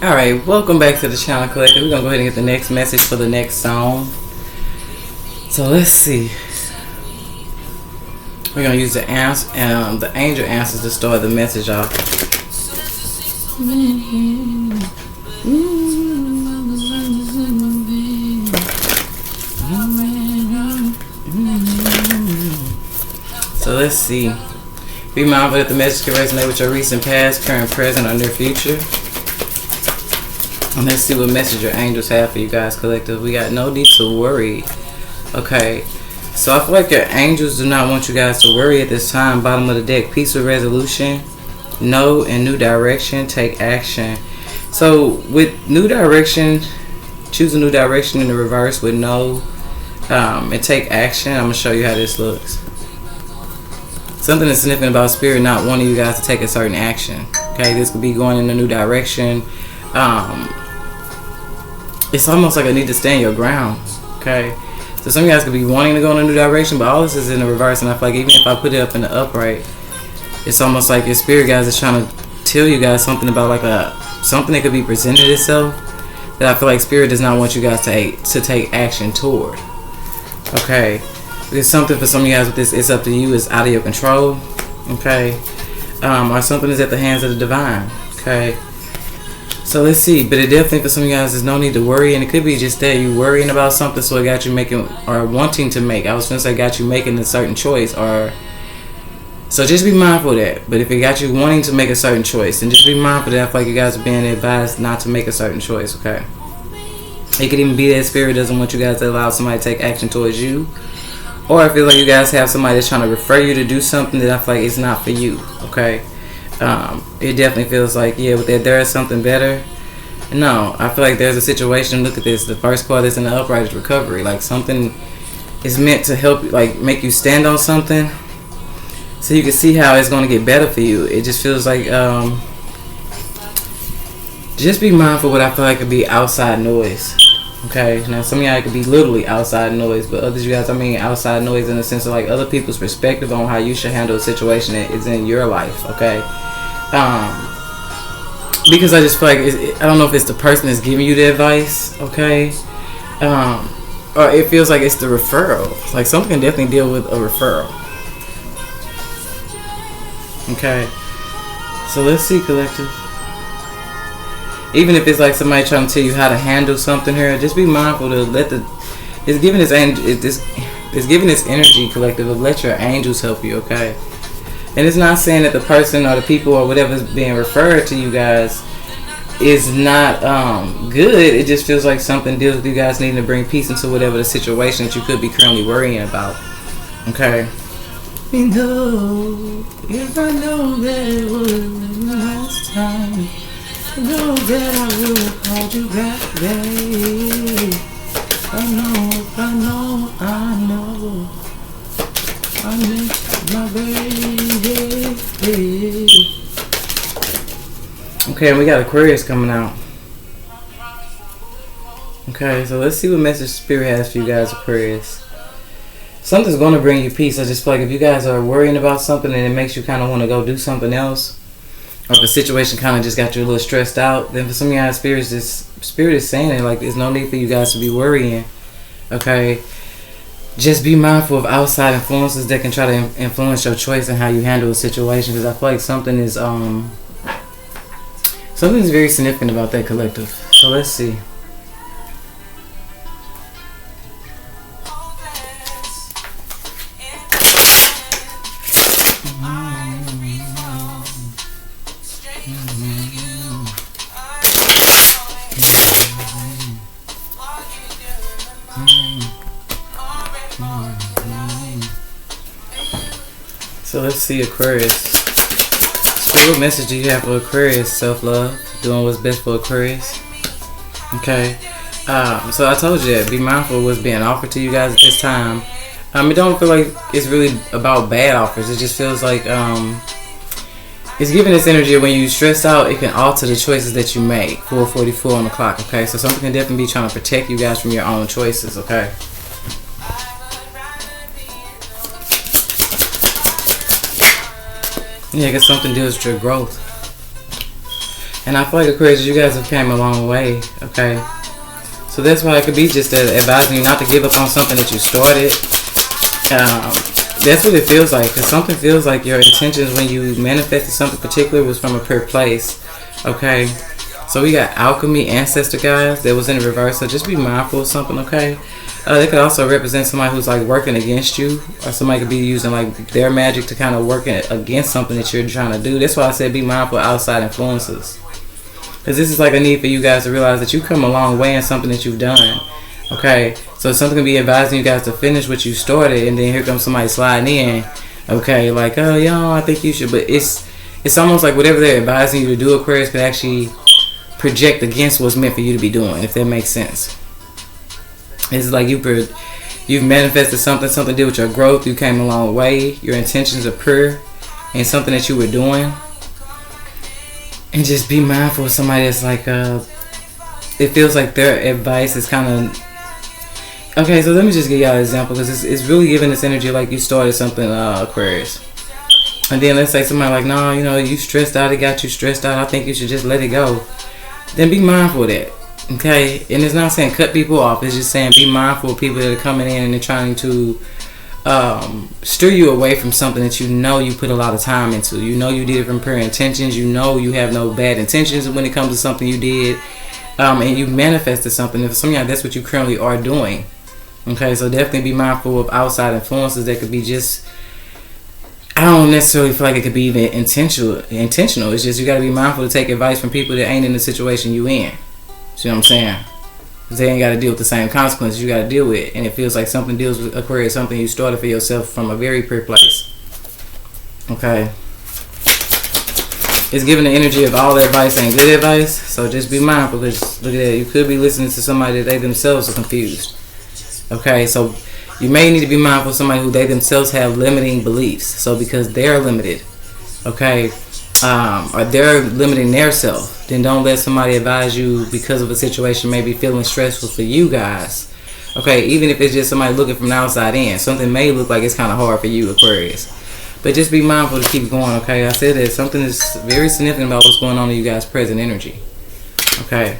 Alright, welcome back to the channel, Collective. We're going to go ahead and get the next message for the next song. So let's see. We're going to use the angel answers to start the message off. So let's see. Be mindful that the message can resonate with your recent past, current, present, or near future. And let's see what message your angels have for you guys, Collective. We got no need to worry. Okay. So I feel like your angels do not want you guys to worry at this time. Bottom of the deck, peaceful resolution. No and new direction. Take action. So with new direction, choose a new direction in the reverse with no and take action. I'm going to show you how this looks. Something that's significant about Spirit not wanting you guys to take a certain action. Okay, this could be going in a new direction. It's almost like I need to stand your ground. Okay, so some of you guys could be wanting to go in a new direction, but all this is in the reverse. And I feel like even if I put it up in the upright, it's almost like your Spirit guys is trying to tell you guys something about like something that could be presented itself that I feel like Spirit does not want you guys to take action toward. Okay, there's something for some of you guys with this. It's up to you. It's out of your control. Okay, or something is at the hands of the divine. Okay. So let's see, but it definitely for some of you guys there's no need to worry, and it could be just that you worrying about something, so it got you making or wanting to make. I was gonna say got you making a certain choice, or so just be mindful of that. But if it got you wanting to make a certain choice, then just be mindful that I feel like you guys are being advised not to make a certain choice. Okay. It could even be that Spirit doesn't want you guys to allow somebody to take action towards you, or I feel like you guys have somebody that's trying to refer you to do something that I feel like is not for you. Okay. It definitely feels like, yeah, with that there is something better. No, I feel like there's a situation. Look at this. The first card that's in the upright is recovery. Like something is meant to help, like make you stand on something, so you can see how it's going to get better for you. It just feels like, just be mindful what I feel like could be outside noise. Okay, now some of y'all could be literally outside noise, but others you guys, I mean outside noise in the sense of like other people's perspective on how you should handle a situation that is in your life. Okay. Because I just feel like I don't know if it's the person that's giving you the advice, okay, or it feels like it's the referral. Like something can definitely deal with a referral. Okay, so let's see, Collective. Even if it's like somebody trying to tell you how to handle something here, just be mindful to let it's giving this energy, Collective, of let your angels help you. Okay. And it's not saying that the person or the people or whatever is being referred to you guys is not good. It just feels like something deals with you guys needing to bring peace into whatever the situation that you could be currently worrying about. Okay. You know, if I know that it was the last time, I know that I would have called you back, babe. I know. I miss my baby. Okay, we got Aquarius coming out. Okay, so let's see what message Spirit has for you guys, Aquarius. Something's going to bring you peace. I just feel like if you guys are worrying about something and it makes you kind of want to go do something else, or if the situation kind of just got you a little stressed out, then for some of you guys, Spirit is saying it like there's no need for you guys to be worrying. Okay. Just be mindful of outside influences that can try to influence your choice and how you handle a situation. Because I feel like something's very significant about that, Collective. So let's see. So let's see, Aquarius. So what message do you have for Aquarius? Self-love, doing what's best for Aquarius. Okay. So I told you that. Be mindful of what's being offered to you guys at this time. It don't feel like it's really about bad offers. It just feels like it's giving this energy when you stressed out. It can alter the choices that you make. 4:44 on the clock. Okay. So something can definitely be trying to protect you guys from your own choices. Okay. Yeah, because something deals with your growth. And I feel like Aquarius, you guys have came a long way, okay? So that's why it could be just advising you not to give up on something that you started. That's what it feels like, because something feels like your intentions when you manifested something particular was from a pure place, okay? So we got alchemy, ancestor guys, that was in the reverse, so just be mindful of something, okay? They could also represent somebody who's like working against you, or somebody could be using like their magic to kind of work against something that you're trying to do. That's why I said be mindful of outside influences. Because this is like a need for you guys to realize that you come a long way in something that you've done. Okay, so something can be advising you guys to finish what you started, and then here comes somebody sliding in. Okay, like, oh, yo, I think you should. But it's almost like whatever they're advising you to do, Aquarius, could actually project against what's meant for you to be doing, if that makes sense. It's like you've manifested something did with your growth. You came a long way. Your intentions are pure, and something that you were doing. And just be mindful of somebody that's like, it feels like their advice is kind of... Okay, so let me just give y'all an example, because it's really giving this energy like you started something, Aquarius. And then let's say somebody like, no, you know, you stressed out, it got you stressed out, I think you should just let it go. Then be mindful of that, okay? And it's not saying cut people off, it's just saying be mindful of people that are coming in and they're trying to steer you away from something that you know you put a lot of time into. You know you did it from pure intentions. You know you have no bad intentions when it comes to something you did, and you manifested something. If some of y'all, that's what you currently are doing. Okay, so definitely be mindful of outside influences that could be just... I don't necessarily feel like it could be even intentional. It's just you got to be mindful to take advice from people that ain't in the situation you in. See what I'm saying? They ain't got to deal with the same consequences you got to deal with. And it feels like something deals with Aquarius, something you started for yourself from a very pure place. Okay. It's giving the energy of all advice ain't good advice. So just be mindful, because look at that. You could be listening to somebody that they themselves are confused. Okay. So you may need to be mindful of somebody who they themselves have limiting beliefs. So because they're limited, okay, or they're limiting their self, then don't let somebody advise you because of a situation maybe feeling stressful for you guys. Okay, even if it's just somebody looking from the outside in, something may look like it's kind of hard for you, Aquarius. But just be mindful to keep going, okay? I said that something is very significant about what's going on in you guys' present energy. Okay?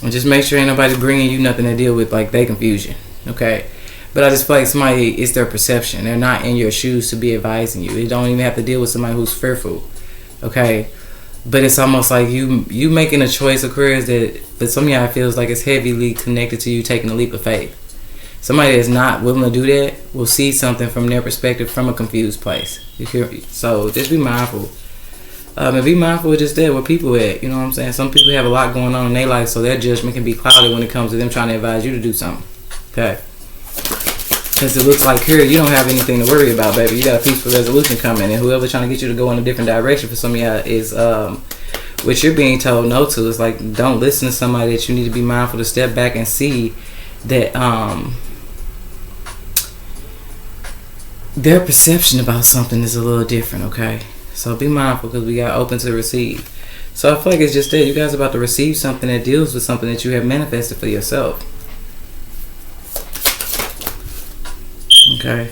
And just make sure ain't nobody bringing you nothing to deal with like they confusion, okay? But I just feel like somebody, it's their perception. They're not in your shoes to be advising you. You don't even have to deal with somebody who's fearful. Okay, but it's almost like you making a choice, Aquarius, that for some of y'all feels like it's heavily connected to you taking a leap of faith. Somebody that's not willing to do that will see something from their perspective from a confused place. So just be mindful. And be mindful of just that, where people at. You know what I'm saying? Some people have a lot going on in their life, so their judgment can be clouded when it comes to them trying to advise you to do something. Okay. Because it looks like here you don't have anything to worry about, baby. You got a peaceful resolution coming, and whoever's trying to get you to go in a different direction for some of y'all is what you're being told no to. It's like, don't listen to somebody that you need to be mindful to step back and see that their perception about something is a little different, okay? So be mindful, because we got open to receive. So I feel like it's just that you guys are about to receive something that deals with something that you have manifested for yourself. Okay,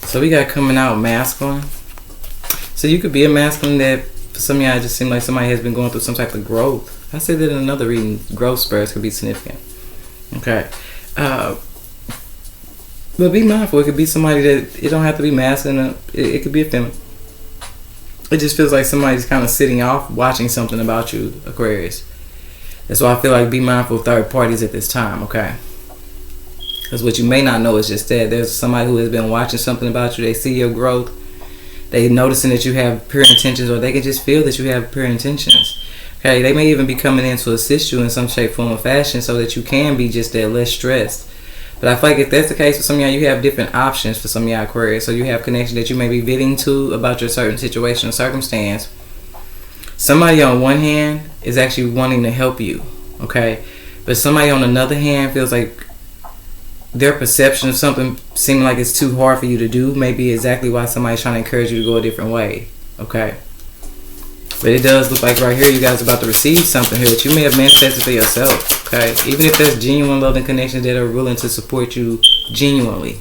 so we got coming out masculine. So you could be a masculine that for some of y'all it just seems like somebody has been going through some type of growth. I said that in another reading, growth spurs could be significant. Okay, but be mindful. It could be somebody that, it don't have to be masculine. It could be a feminine. It just feels like somebody's kind of sitting off watching something about you, Aquarius. That's why I feel like be mindful of third parties at this time, okay? Because what you may not know is just that there's somebody who has been watching something about you. They see your growth. They noticing that you have pure intentions, or they can just feel that you have pure intentions. Okay, they may even be coming in to assist you in some shape, form, or fashion so that you can be just that less stressed. But I feel like if that's the case for some of y'all, you have different options for some of y'all, Aquarius. So you have connection that you may be bidding to about your certain situation or circumstance. Somebody on one hand is actually wanting to help you, okay? But somebody on another hand feels like their perception of something seeming like it's too hard for you to do may be exactly why somebody's trying to encourage you to go a different way, okay? But it does look like right here you guys are about to receive something here that you may have manifested for yourself, okay? Even if there's genuine love and connections that are willing to support you genuinely.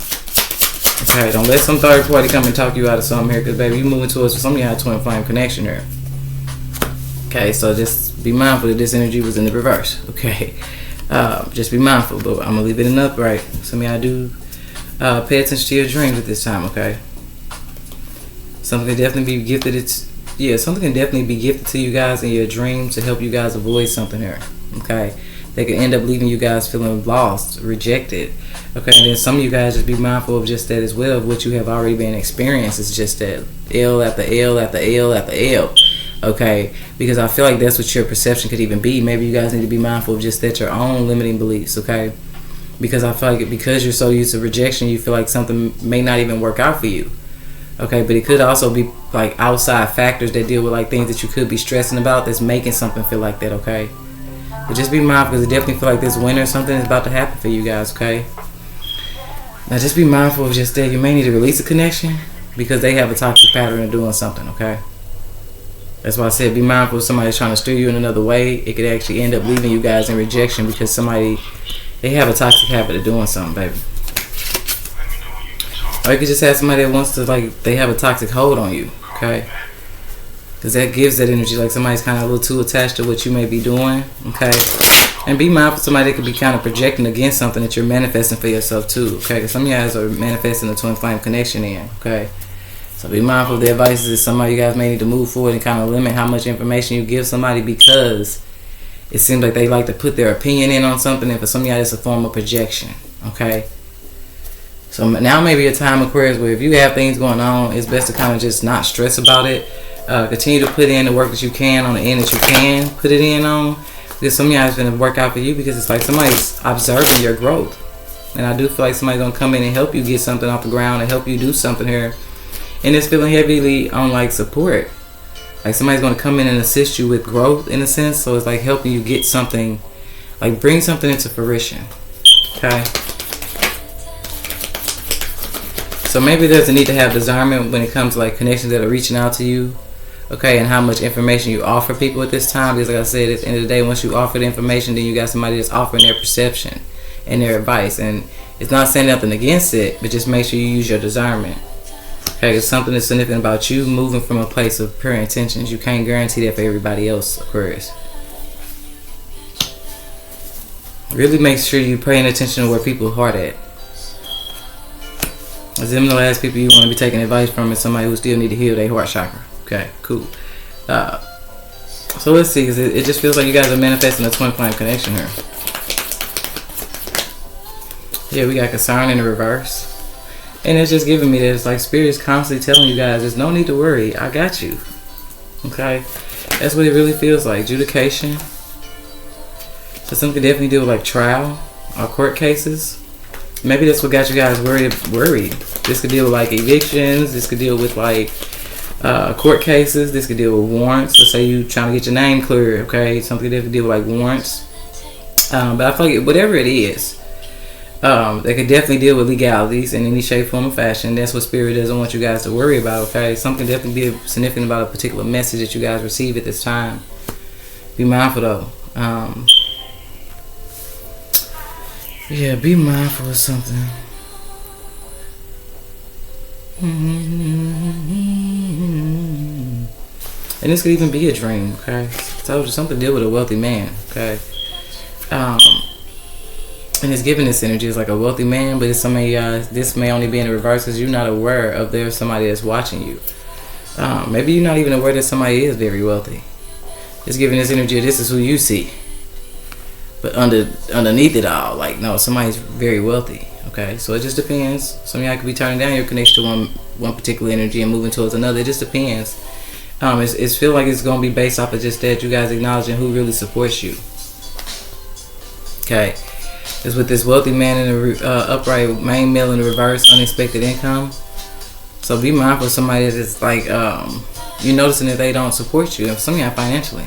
Okay, don't let some third party come and talk you out of something here, because baby, you moving towards some of y'all twin flame connection here. Okay, so just be mindful that this energy was in the reverse. Okay, just be mindful. But I'm gonna leave it in the upright. Some of y'all do pay attention to your dreams at this time. Okay, something can definitely be gifted. Something can definitely be gifted to you guys in your dreams to help you guys avoid something here. Okay, they could end up leaving you guys feeling lost, rejected. Okay, and then some of you guys just be mindful of just that as well. Of what you have already been experienced is just that L after L after L after L. Okay, because I feel like that's what your perception could even be. Maybe you guys need to be mindful of just that, your own limiting beliefs. Okay, because I feel like because you're so used to rejection, you feel like something may not even work out for you. Okay, but it could also be like outside factors that deal with like things that you could be stressing about that's making something feel like that. Okay, but just be mindful because it definitely feel like this winter something is about to happen for you guys. Okay, now just be mindful of just that you may need to release a connection because they have a toxic pattern of doing something. Okay. That's why I said be mindful if somebody's trying to steer you in another way. It could actually end up leaving you guys in rejection because they have a toxic habit of doing something, baby. Or you could just have somebody that wants to, like, they have a toxic hold on you, okay? Because that gives that energy, like somebody's kind of a little too attached to what you may be doing, okay? And be mindful of somebody that could be kind of projecting against something that you're manifesting for yourself too, okay? Because some of you guys are manifesting a twin flame connection in, okay? So be mindful of the advice that some of you guys may need to move forward and kind of limit how much information you give somebody because it seems like they like to put their opinion in on something, and for some of y'all it's a form of projection, okay? So now may be a time, Aquarius, where if you have things going on, it's best to kind of just not stress about it. Continue to put in the work that you can on the end that you can put it in on, because some of y'all is going to work out for you because it's like somebody's observing your growth. And I do feel like somebody's going to come in and help you get something off the ground and help you do something here. And it's feeling heavily on like support. Like somebody's going to come in and assist you with growth in a sense. So it's like helping you get something, like bring something into fruition. Okay. So maybe there's a need to have discernment when it comes to like connections that are reaching out to you. Okay. And how much information you offer people at this time. Because like I said, at the end of the day, once you offer the information, then you got somebody that's offering their perception and their advice. And it's not saying nothing against it, but just make sure you use your discernment. Okay, it's something that's significant about you moving from a place of pure intentions. You can't guarantee that for everybody else, Aquarius. Really make sure you're paying attention to where people's heart at. As them the last people you want to be taking advice from is somebody who still need to heal their heart chakra. Okay, cool. So let's see, because it just feels like you guys are manifesting a twin flame connection here. Yeah, we got concern in the reverse. And it's just giving me this, like Spirit is constantly telling you guys, there's no need to worry. I got you. Okay? That's what it really feels like. Adjudication. So something could definitely deal with like trial or court cases. Maybe that's what got you guys worried. This could deal with like evictions. This could deal with like court cases. This could deal with warrants. Let's say you trying to get your name cleared. Okay? Something could definitely deal with like warrants. But I feel like whatever it is, they could definitely deal with legalities in any shape, form, or fashion. That's what Spirit doesn't want you guys to worry about, okay? Something definitely be significant about a particular message that you guys receive at this time. Be mindful, though. Yeah, be mindful of something. And this could even be a dream, okay? I told you, something to deal with a wealthy man, okay? And it's giving this energy. It's like a wealthy man, but it's somebody, this may only be in the reverse because you're not aware of there's somebody that's watching you. Maybe you're not even aware that somebody is very wealthy. It's giving this energy, this is who you see. But underneath it all, like, no, somebody's very wealthy. Okay, so it just depends. Some of y'all could be turning down your connection to one particular energy and moving towards another. It just depends. It's feel like it's going to be based off of just that you guys acknowledging who really supports you. Okay. Is with this wealthy man in the upright, main male in the reverse, unexpected income. So be mindful of somebody that's like, you're noticing that they don't support you. And for some of y'all financially.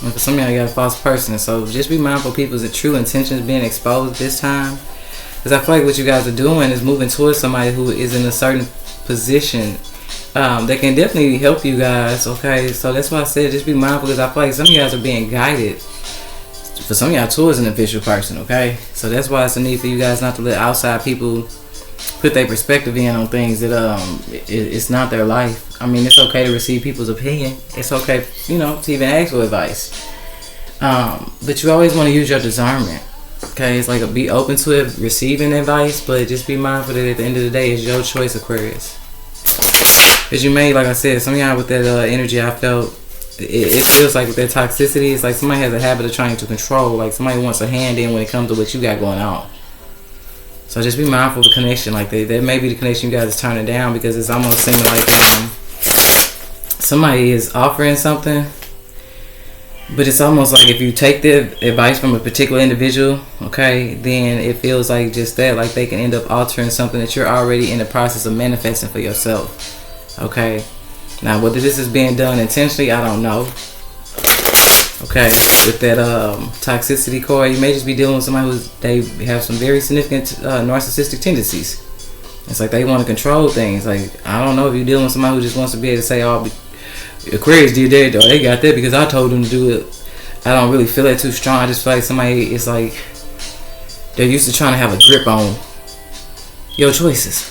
And for some of y'all, you got a false person. So just be mindful of people's true intentions being exposed this time. Because I feel like what you guys are doing is moving towards somebody who is in a certain position that can definitely help you guys. Okay, so that's why I said just be mindful, because I feel like some of you guys are being guided. For some of y'all towards an official person, okay? So that's why it's a need for you guys not to let outside people put their perspective in on things that it's not their life. I mean, it's okay to receive people's opinion. It's okay, to even ask for advice. But you always want to use your discernment. Okay, it's like be open to it, receiving advice, but just be mindful that at the end of the day, it's your choice, Aquarius. Because you may, like I said, some of y'all with that energy, I felt it feels like with that toxicity, it's like somebody has a habit of trying to control. Like somebody wants a hand in when it comes to what you got going on. So just be mindful of the connection. Like that may be the connection you guys is turning down, because it's almost seeming like somebody is offering something, but it's almost like if you take the advice from a particular individual, okay, then it feels like just that, like they can end up altering something that you're already in the process of manifesting for yourself. Okay, now whether this is being done intentionally, I don't know. Okay, with that toxicity core, you may just be dealing with somebody they have some very significant narcissistic tendencies. It's like they want to control things. Like, I don't know if you're dealing with somebody who just wants to be able to say, "Oh, Aquarius did that, or they got that because I told them to do it." I don't really feel that too strong. I just feel like somebody is like they're used to trying to have a grip on your choices.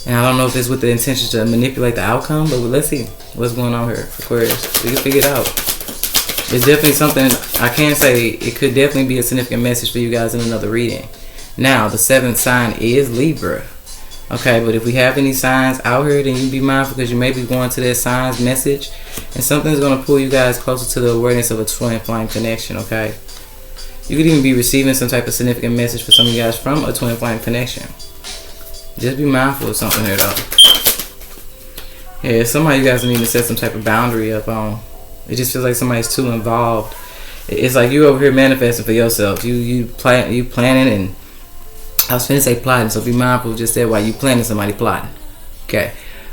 And I don't know if it's with the intention to manipulate the outcome, but let's see what's going on here, Aquarius. We can figure it out. It's definitely something I can say. It could definitely be a significant message for you guys in another reading. Now, the 7th sign is Libra. Okay, but if we have any signs out here, then you be mindful, because you may be going to that sign's message, and something's going to pull you guys closer to the awareness of a twin flame connection. Okay, you could even be receiving some type of significant message for some of you guys from a twin flame connection. Just be mindful of something here, though. Yeah, somehow you guys need to set some type of boundary up on. It just feels like somebody's too involved. It's like you over here manifesting for yourself. You planning, and I was finna say plotting, so be mindful of just that while you planning, somebody plotting. Okay,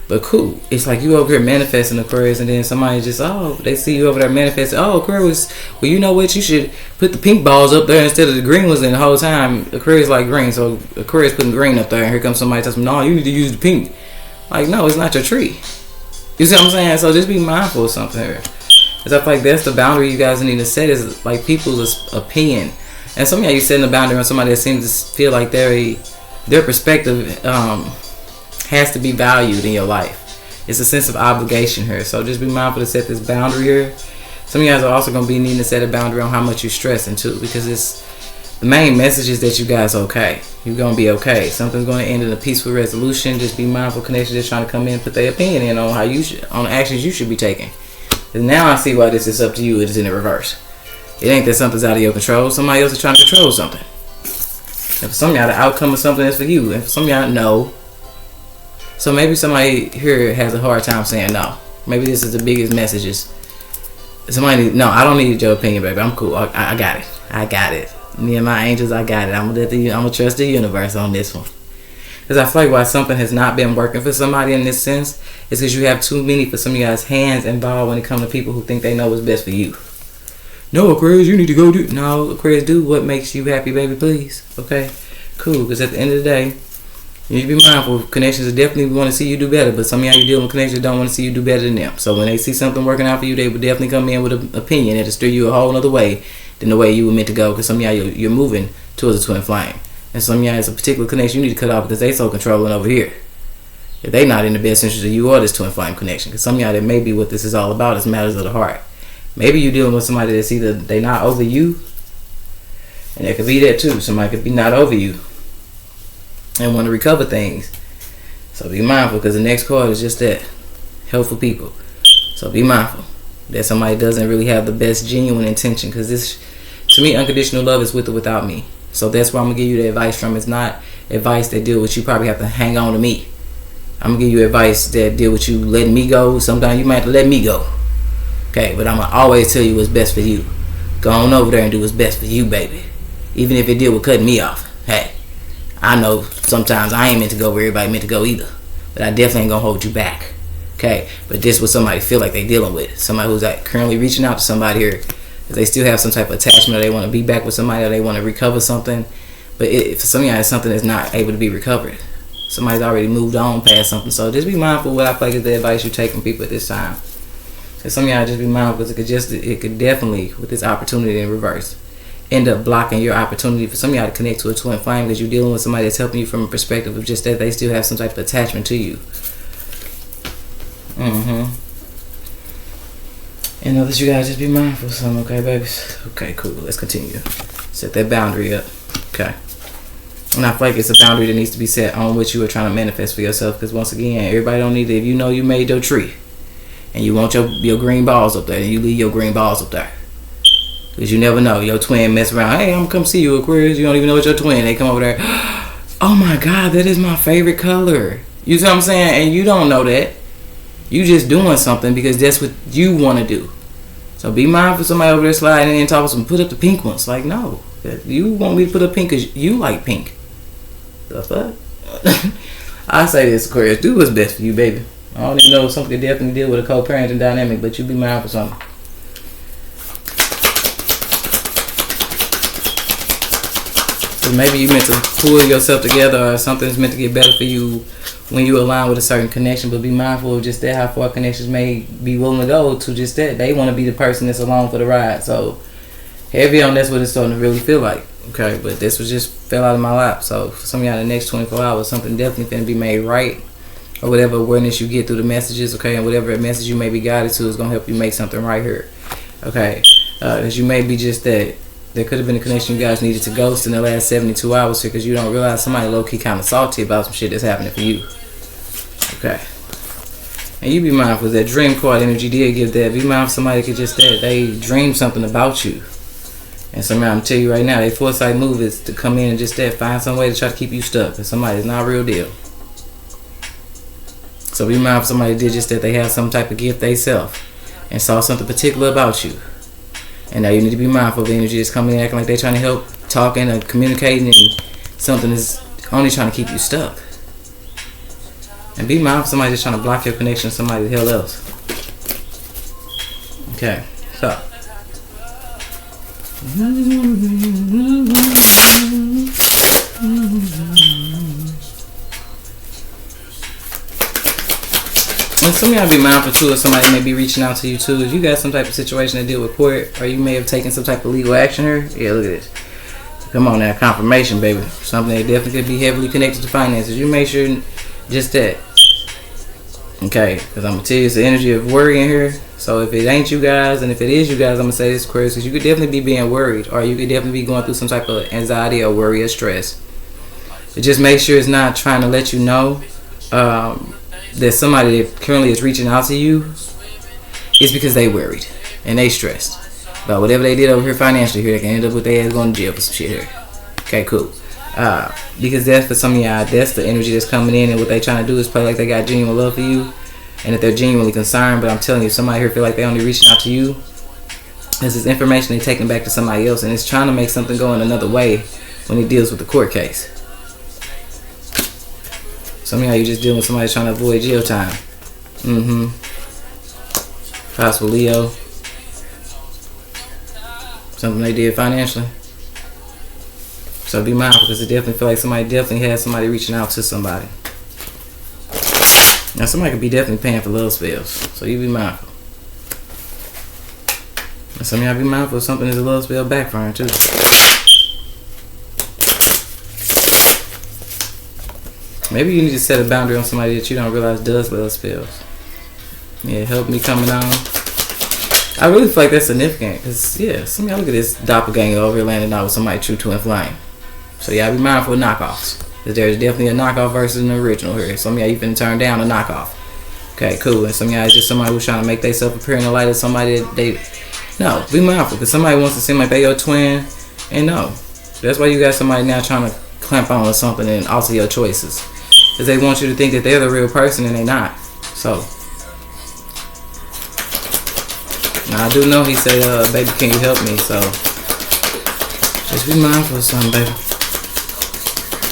but cool. It's like you over here manifesting, Aquarius, and then somebody just, they see you over there manifesting. Oh, Aquarius, well, you know what? You should put the pink balls up there instead of the green ones. And the whole time, Aquarius like green, so Aquarius putting green up there, and here comes somebody tells me, no, you need to use the pink. Like, no, it's not your tree. You see what I'm saying? So just be mindful of something here. Because I feel like that's the boundary you guys need to set, is like people's opinion. And some of y'all, you setting a boundary on somebody that seems to feel like their perspective has to be valued in your life. It's a sense of obligation here. So just be mindful to set this boundary here. Some of you guys are also going to be needing to set a boundary on how much you're stressing too, because it's the main message is that you guys are okay. You're going to be okay. Something's going to end in a peaceful resolution. Just be mindful. Connection just trying to come in and put their opinion in on on actions you should be taking. And now I see why this is up to you. It is in the reverse. It ain't that something's out of your control. Somebody else is trying to control something. And for some of y'all, the outcome of something is for you. And for some of y'all, no. So maybe somebody here has a hard time saying no. Maybe this is the biggest messages. I don't need your opinion, baby. I'm cool. I got it. I got it. Me and my angels, I got it. I'm gonna trust the universe on this one. Because I feel like why something has not been working for somebody in this sense is because you have too many, for some of you guys, hands involved when it comes to people who think they know what's best for you. No, Aquarius, you need to go do... No, Aquarius, do what makes you happy, baby, please. Okay? Cool. Because at the end of the day, you need to be mindful. Connections definitely want to see you do better, but some of y'all you dealing with connections don't want to see you do better than them. So when they see something working out for you, they would definitely come in with an opinion that'll steer you a whole other way than the way you were meant to go. Because some of y'all, you're moving towards a twin flame. And some of y'all, it's a particular connection you need to cut off because they so controlling over here. If they not in the best interest of you or this twin flame connection. Because some of y'all, that may be what this is all about. It's matters of the heart. Maybe you're dealing with somebody that's either they not over you, and it could be that too. Somebody could be not over you and want to recover things. So be mindful, because the next card is just that, helpful people. So be mindful that somebody doesn't really have the best genuine intention, because this, to me, unconditional love is with or without me. So that's where I'm gonna give you the advice from. It's not advice that deal with you probably have to hang on to me. I'm gonna give you advice that deal with you letting me go. Sometimes you might have to let me go. Okay, but I'm going to always tell you what's best for you. Go on over there and do what's best for you, baby. Even if it deal with cutting me off. Hey, I know sometimes I ain't meant to go where everybody meant to go either. But I definitely ain't going to hold you back. Okay, but this is what somebody feel like they dealing with. Somebody who's like currently reaching out to somebody here. If they still have some type of attachment, or they want to be back with somebody, or they want to recover something. But for some of y'all, it's something that's not able to be recovered. Somebody's already moved on past something. So just be mindful of what I feel like is the advice you take from people at this time. And some of y'all just be mindful, because it could definitely, with this opportunity in reverse, end up blocking your opportunity for some of y'all to connect to a twin flame, because you're dealing with somebody that's helping you from a perspective of just that they still have some type of attachment to you. And others, you guys just be mindful of something, okay, babies? Okay, cool. Let's continue. Set that boundary up. Okay. And I feel like it's a boundary that needs to be set on what you are trying to manifest for yourself. Because once again, everybody don't need to. If you know you made your tree and you want your green balls up there, then you leave your green balls up there. Because you never know. Your twin mess around. Hey, I'm going to come see you, Aquarius. You don't even know it's your twin. They come over there. Oh my God, that is my favorite color. You see what I'm saying? And you don't know that. You just doing something because that's what you want to do. So be mindful of somebody over there sliding and talking some, put up the pink ones. Like, no. You want me to put up pink because you like pink. The fuck? I say this, Aquarius. Do what's best for you, baby. I don't even know if something could definitely deal with a co-parenting dynamic, but you be mindful of something. So maybe you meant to pull yourself together, or something's meant to get better for you when you align with a certain connection, but be mindful of just that, how far connections may be willing to go to just that. They want to be the person that's along for the ride. So heavy on that's what it's starting to really feel like. Okay, but this was just fell out of my lap. So for some of y'all in the next 24 hours, something definitely finna be made right. Or whatever awareness you get through the messages, okay, and whatever message you may be guided to is gonna help you make something right here. Okay. Because you may be just that. There could have been a connection you guys needed to ghost in the last 72 hours here, because you don't realize somebody low-key kind of salty about some shit that's happening for you. Okay. And you be mindful that dream card energy did give that. Be mindful somebody could just that. They dream something about you. And somebody, I'm tell you right now, their foresight move is to come in and just that, find some way to try to keep you stuck. Because somebody's not a real deal. So be mindful somebody did just that. They have some type of gift they self and saw something particular about you. And now you need to be mindful of the energy that's coming in, acting like they're trying to help, talking or communicating, and something is only trying to keep you stuck. And be mindful of somebody just trying to block your connection to somebody the hell else. Okay, so. And some of y'all be mindful too if somebody may be reaching out to you too. If you got some type of situation to deal with court, or you may have taken some type of legal action here. Yeah, look at this. Come on now, confirmation, baby. Something that definitely could be heavily connected to finances. You make sure just that. Okay, because I'm going to tell you it's the energy of worry in here. So if it ain't you guys, and if it is you guys, I'm going to say this, Aquarius, because you could definitely be being worried, or you could definitely be going through some type of anxiety or worry or stress. But just make sure it's not trying to let you know that somebody that currently is reaching out to you is because they worried and they stressed about whatever they did over here financially here. They can end up with their ass going to jail for some shit here. Okay, cool. Because that's for some of y'all, that's the energy that's coming in, and what they trying to do is play like they got genuine love for you and that they're genuinely concerned. But I'm telling you, somebody here feel like they only reaching out to you. This is information they taking back to somebody else, and it's trying to make something go in another way when it deals with the court case. Some of y'all, you just dealing with somebody trying to avoid jail time. Possible Leo. Something they did financially. So be mindful, because it definitely feel like somebody definitely has somebody reaching out to somebody. Now somebody could be definitely paying for love spells. So you be mindful. And some of y'all be mindful if something is a love spell backfiring too. Maybe you need to set a boundary on somebody that you don't realize does love spells. Yeah, help me coming on. I really feel like that's significant, because yeah, some of y'all look at this doppelganger over here landing out with somebody true twin flame. So y'all be mindful of knockoffs, because there's definitely a knockoff versus an original here. Some of y'all even turn down a knockoff. Okay, cool. And some of y'all is just somebody who's trying to make themselves appear in the light of somebody that they. No, be mindful, because somebody wants to seem like they your twin, and no, that's why you got somebody now trying to clamp on or something and alter your choices. Because they want you to think that they're the real person and they're not. So, now I do know he said, baby, can you help me? So, just be mindful of something, baby.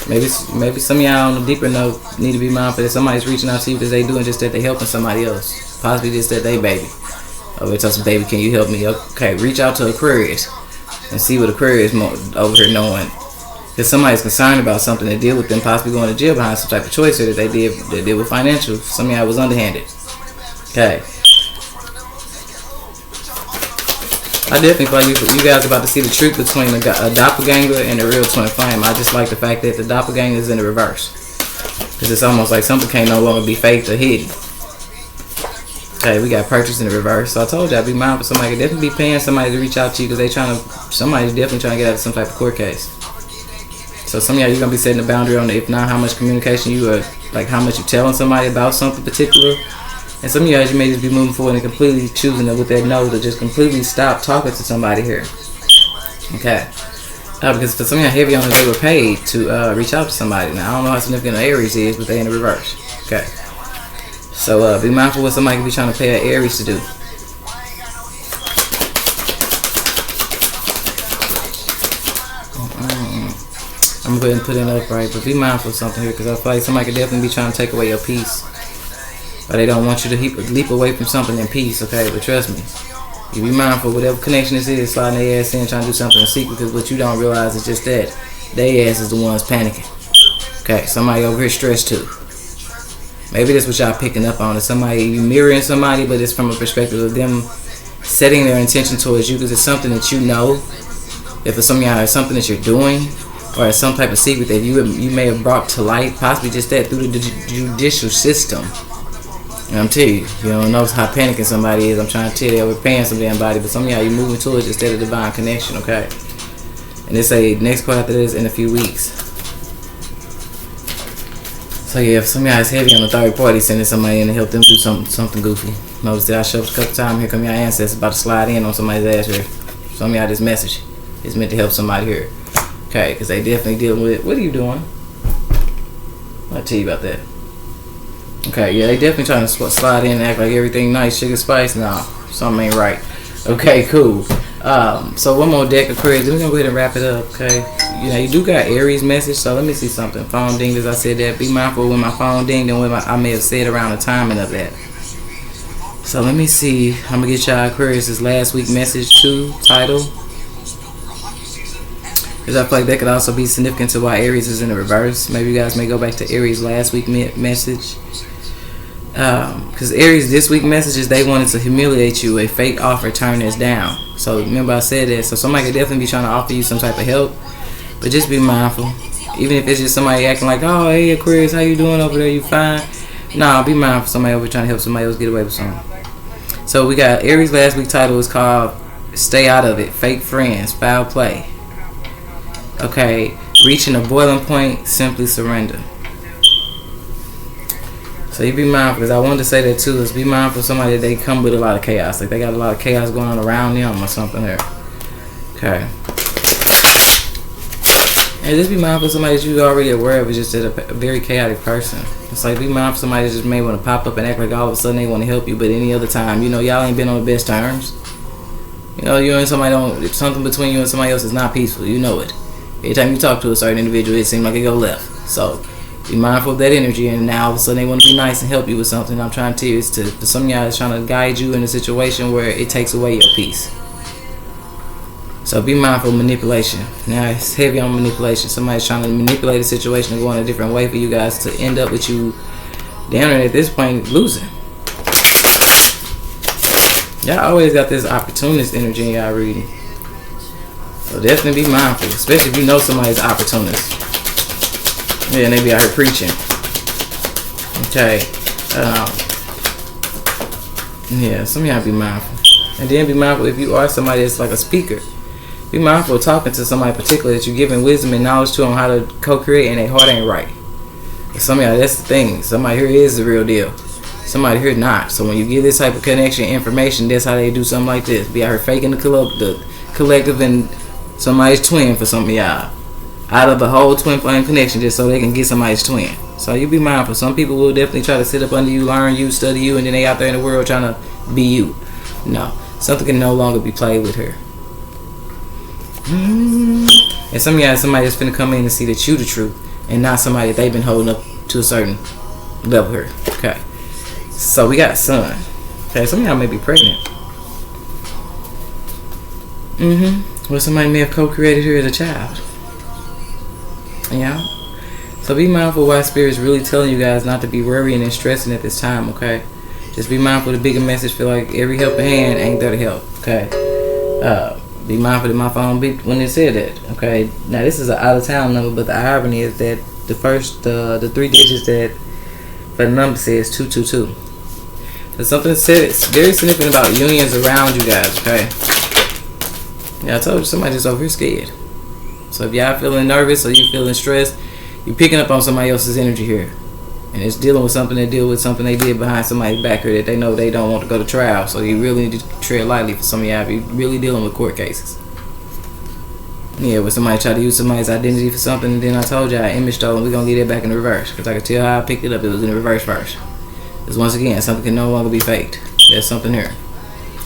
Maybe some of y'all on the deeper note need to be mindful that somebody's reaching out to you because they doing just that, they helping somebody else. Possibly just that they baby. Or it's us, baby, can you help me? Okay, reach out to Aquarius and see what Aquarius over here knowing. Because somebody's concerned about something to deal with them possibly going to jail behind some type of choice here that they did with financial. Some of y'all was underhanded. Okay. I definitely feel like you guys are about to see the truth between a doppelganger and a real twin flame. I just like the fact that the doppelganger is in the reverse. Because it's almost like something can no longer be faked or hidden. Okay, we got purchase in the reverse. So I told y'all, be mindful. Somebody could definitely be paying somebody to reach out to you because somebody's definitely trying to get out of some type of court case. So some of y'all, you're going to be setting a boundary on it. If not, how much communication you are, like how much you're telling somebody about something particular. And some of y'all, you may just be moving forward and completely choosing to, with that no, to just completely stop talking to somebody here. Okay. Because for some of y'all heavy on it, they were paid to reach out to somebody. Now, I don't know how significant Aries is, but they in the reverse. Okay. So be mindful what somebody could be trying to pay an Aries to do. I'm going to go ahead and put it up right, but be mindful of something here because I feel like somebody could definitely be trying to take away your peace. Or they don't want you to leap away from something in peace, okay? But trust me, you be mindful, whatever connection this is, sliding their ass in, trying to do something in secret, because what you don't realize is just that their ass is the ones panicking. Okay, somebody over here stressed too. Maybe that's what y'all picking up on. Is somebody, you mirroring somebody, but it's from a perspective of them setting their intention towards you because it's something that you know. If it's some of y'all, it's something that you're doing, or it's some type of secret that you may have brought to light, possibly just that through the judicial system. And I'm telling you, you don't know how panicking somebody is. I'm trying to tell you, we're paying some damn body, but some of y'all, you moving towards instead of divine connection, okay? And they say next part after this in a few weeks. So yeah, if some of y'all is heavy on the third party, sending somebody in to help them do something goofy. Notice that I showed a couple times. Here come your ancestors about to slide in on somebody's ass here. Some of y'all, this message is meant to help somebody here. Okay, because they definitely dealing with it. What are you doing? I'll tell you about that. Okay, yeah, they definitely trying to slide in and act like everything nice, sugar spice. Nah, something ain't right. Okay, cool. So one more deck of Aquarius. Then we're gonna go ahead and wrap it up. Okay, you know you do got Aries message. So let me see something. Phone dinged as I said that. Be mindful when my phone dinged and when I may have said around the timing of that. So let me see. I'm gonna get y'all Aquarius' last week message too. Title. Because I feel like that could also be significant to why Aries is in the reverse. Maybe you guys may go back to Aries last week message. Because Aries this week messages, they wanted to humiliate you. A fake offer, turn this down. So remember I said that. So somebody could definitely be trying to offer you some type of help. But just be mindful. Even if it's just somebody acting like, oh, hey Aquarius, how you doing over there? You fine? Nah, be mindful. Somebody over trying to help somebody else get away with something. So we got Aries last week title is called Stay Out of It. Fake Friends, Foul Play. Okay, reaching a boiling point, simply surrender. So you be mindful, because I wanted to say that too, is be mindful of somebody that they come with a lot of chaos. Like they got a lot of chaos going on around them or something there. Okay. And just be mindful of somebody that you already aware of is just a very chaotic person. It's like be mindful of somebody that just may want to pop up and act like all of a sudden they want to help you, but any other time, you know, y'all ain't been on the best terms. You know, you and somebody don't, if something between you and somebody else is not peaceful, you know it. Every time you talk to a certain individual, it seems like it go left. So be mindful of that energy, and now all of a sudden they want to be nice and help you with something. I'm trying to tell you, is to, for some of y'all, is trying to guide you in a situation where it takes away your peace. So be mindful of manipulation. Now it's heavy on manipulation. Somebody's trying to manipulate a situation and go in a different way for you guys to end up with you down at this point losing. Y'all always got this opportunist energy in y'all reading. So definitely be mindful, especially if you know somebody's opportunist. Yeah, and they be out here preaching. Okay. Yeah, some of y'all be mindful. And then be mindful if you are somebody that's like a speaker. Be mindful of talking to somebody particular that you're giving wisdom and knowledge to on how to co-create and their heart ain't right. Some of y'all, that's the thing. Somebody here is the real deal. Somebody here not. So when you give this type of connection information, that's how they do something like this. Be out here faking the collective and somebody's twin for some of y'all. Out of the whole twin flame connection just so they can get somebody's twin. So you be mindful. Some people will definitely try to sit up under you, learn you, study you, and then they out there in the world trying to be you. No. Something can no longer be played with her. And some of y'all, somebody that's finna come in and see that you the truth and not somebody that they've been holding up to a certain level here. Okay. So we got Sun. Okay, some of y'all may be pregnant. Well, somebody may have co-created her as a child. Yeah. So be mindful why Spirit's really telling you guys not to be worrying and stressing at this time, okay? Just be mindful of the bigger message. Feel like every helping hand ain't there to help, okay? Be mindful that my phone beeped when it said that. Okay, now this is an out of town number, but the irony is that the 3 digits that for the number says 222. There's something said it's very significant about unions around you guys. Okay, yeah, I told you somebody just over here scared. So if y'all feeling nervous or you feeling stressed, you picking up on somebody else's energy here. And it's dealing with something that deal with something they did behind somebody's back here that they know they don't want to go to trial. So you really need to tread lightly for some of y'all. You really dealing with court cases. Yeah, where somebody try to use somebody's identity for something, and then I told y'all image stolen, we're going to get that back in the reverse. Because I could tell how I picked it up, it was in the reverse first. Because once again, something can no longer be faked. There's something here.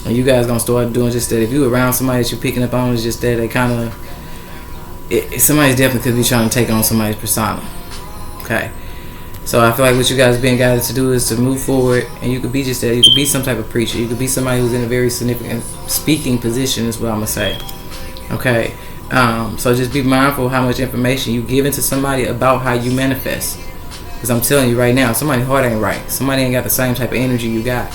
And you guys going to start doing just that. If you around somebody that you're picking up on, it's just that they kind of... somebody's definitely could be trying to take on somebody's persona. Okay. So I feel like what you guys being guided to do is to move forward, and you could be just that. You could be some type of preacher. You could be somebody who's in a very significant speaking position is what I'm going to say. Okay. So just be mindful how much information you give into somebody about how you manifest. Because I'm telling you right now, somebody's heart ain't right. Somebody ain't got the same type of energy you got.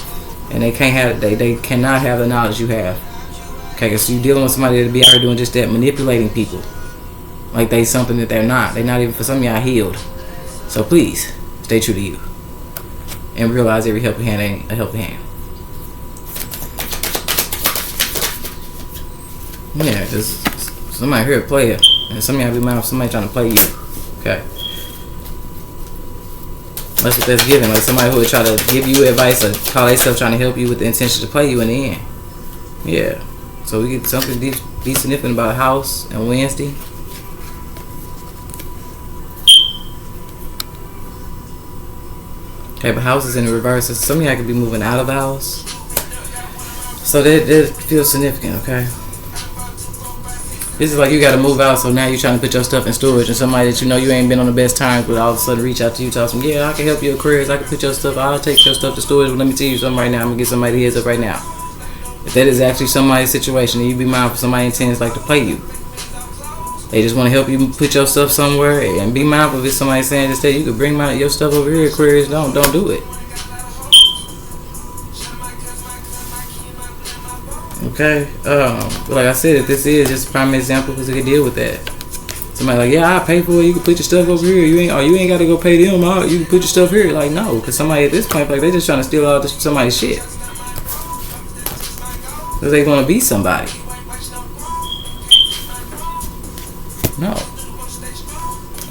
And they can't have they cannot have the knowledge you have. Okay, because you're dealing with somebody that be out here doing just that, manipulating people. Like they something that they're not. They're not even, for some of y'all, healed. So please, stay true to you. And realize every helping hand ain't a helping hand. Yeah, just somebody here a player. And some of y'all be mindful somebody trying to play you. Okay. That's what that's giving. Like somebody who would try to give you advice or call themselves trying to help you with the intention to play you in the end. Yeah. So we get something deep significant about house and Wednesday. Okay, but house is in the reverse. So some of y'all could be moving out of the house. So that feels significant, okay? This is like you got to move out, so now you're trying to put your stuff in storage, and somebody that you know you ain't been on the best terms with all of a sudden reach out to you, tell them, yeah, I can help you, Aquarius, I can put your stuff, I'll take your stuff to storage, but let me tell you something right now, I'm going to get somebody heads up right now. If that is actually somebody's situation, then you be mindful somebody intends like to play you. They just want to help you put your stuff somewhere, and be mindful if it's somebody saying just that you could bring your stuff over here, Aquarius, don't do it. Okay, but like I said, if this is just a prime example, because it can deal with that. Somebody like, yeah, I'll pay for it. You can put your stuff over here. You ain't got to go pay them out. You can put your stuff here. Like, no, because somebody at this point, like, they just trying to steal all somebody's shit. Because they want to be somebody. No.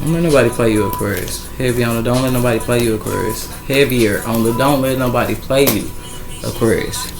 Don't let nobody play you, Aquarius. Heavy on the don't let nobody play you, Aquarius. Heavier on the don't let nobody play you, Aquarius.